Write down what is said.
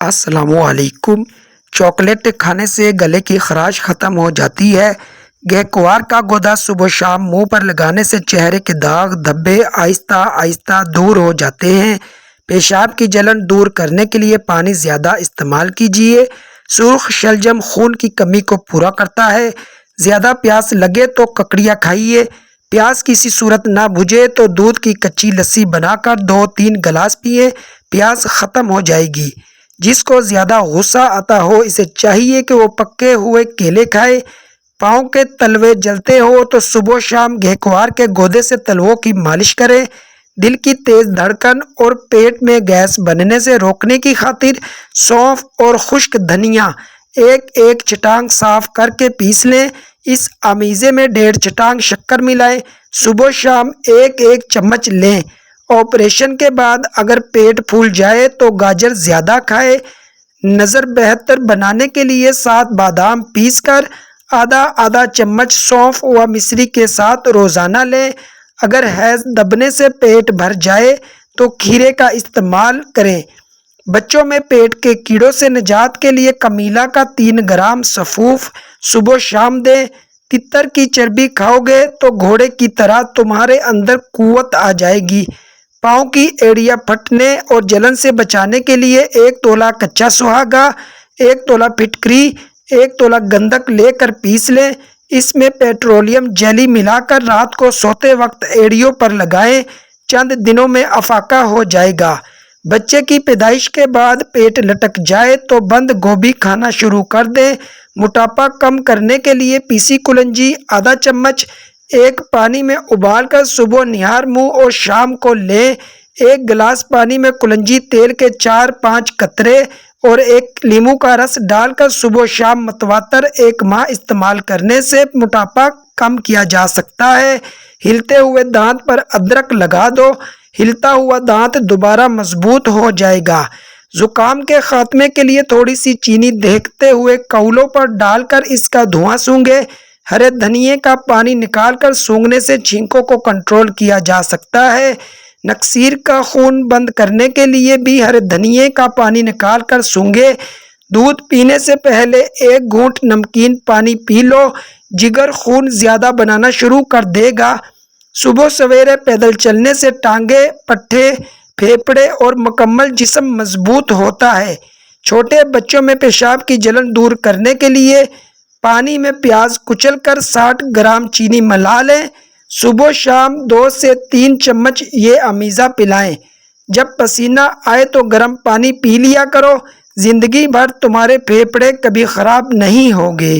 السلام علیکم۔ چاکلیٹ کھانے سے گلے کی خراش ختم ہو جاتی ہے۔ گہکوار کا گودا صبح شام منہ پر لگانے سے چہرے کے داغ دھبے آہستہ آہستہ دور ہو جاتے ہیں۔ پیشاب کی جلن دور کرنے کے لیے پانی زیادہ استعمال کیجیے۔ سرخ شلجم خون کی کمی کو پورا کرتا ہے۔ زیادہ پیاس لگے تو ککڑیاں کھائیے۔ پیاس کسی صورت نہ بجھے تو دودھ کی کچی لسی بنا کر 2-3 گلاس پیئیں، پیاس ختم ہو جائے گی۔ جس کو زیادہ غصہ آتا ہو اسے چاہیے کہ وہ پکے ہوئے کیلے کھائے۔ پاؤں کے تلوے جلتے ہو تو صبح شام گہکوار کے گودے سے تلووں کی مالش کریں۔ دل کی تیز دھڑکن اور پیٹ میں گیس بننے سے روکنے کی خاطر سونف اور خشک دھنیا ایک چٹانگ صاف کر کے پیس لیں۔ اس آمیزے میں 1.5 چٹانگ شکر ملائیں۔ صبح شام ایک چمچ لیں۔ آپریشن کے بعد اگر پیٹ پھول جائے تو گاجر زیادہ کھائیں۔ نظر بہتر بنانے کے لیے 7 بادام پیس کر آدھا چمچ سونف و مصری کے ساتھ روزانہ لیں۔ اگر حیض دبنے سے پیٹ بھر جائے تو کھیرے کا استعمال کریں۔ بچوں میں پیٹ کے کیڑوں سے نجات کے لیے کمیلا کا 3 گرام سفوف صبح شام دیں۔ تتر کی چربی کھاؤ گے تو گھوڑے کی طرح تمہارے اندر قوت آ جائے گی۔ پاؤں کی ایڑیاں پھٹنے اور جلن سے بچانے کے لیے 1 تولہ کچا سہاگا، 1 تولہ پھٹکری، 1 تولہ گندک لے کر پیس لیں۔ اس میں پیٹرولیم جیلی ملا کر رات کو سوتے وقت ایڑیوں پر لگائیں۔ چند دنوں میں افاقہ ہو جائے گا۔ بچے کی پیدائش کے بعد پیٹ لٹک جائے تو بند گوبھی کھانا شروع کر دیں۔ موٹاپا کم کرنے کے لیے پیسی کلونجی آدھا چمچ پانی میں ابال کر صبح نہار منہ اور شام کو لیں۔ 1 گلاس پانی میں کلونجی تیل کے 4-5 قطرے اور 1 لیموں کا رس ڈال کر صبح شام متواتر 1 ماہ استعمال کرنے سے موٹاپا کم کیا جا سکتا ہے۔ ہلتے ہوئے دانت پر ادرک لگا دو، ہلتا ہوا دانت دوبارہ مضبوط ہو جائے گا۔ زکام کے خاتمے کے لیے تھوڑی سی چینی دہکتے ہوئے کولوں پر ڈال کر اس کا دھواں سونگھیں۔ ہرے دھنیے کا پانی نکال کر سونگھنے سے چھینکوں کو کنٹرول کیا جا سکتا ہے۔ نکسیر کا خون بند کرنے کے لیے بھی ہرے دھنیے کا پانی نکال کر سونگھیں۔ دودھ پینے سے پہلے 1 گھونٹ نمکین پانی پی لو، جگر خون زیادہ بنانا شروع کر دے گا۔ صبح سویرے پیدل چلنے سے ٹانگیں، پٹھے، پھیپھڑے اور مکمل جسم مضبوط ہوتا ہے۔ چھوٹے بچوں میں پیشاب کی جلن دور کرنے کے لیے پانی میں پیاز کچل کر 60 گرام چینی ملا لیں۔ صبح شام 2 سے 3 چمچ یہ امیزہ پلائیں۔ جب پسینہ آئے تو گرم پانی پی لیا کرو۔ زندگی بھر تمہارے پھیپھڑے کبھی خراب نہیں ہوں گے۔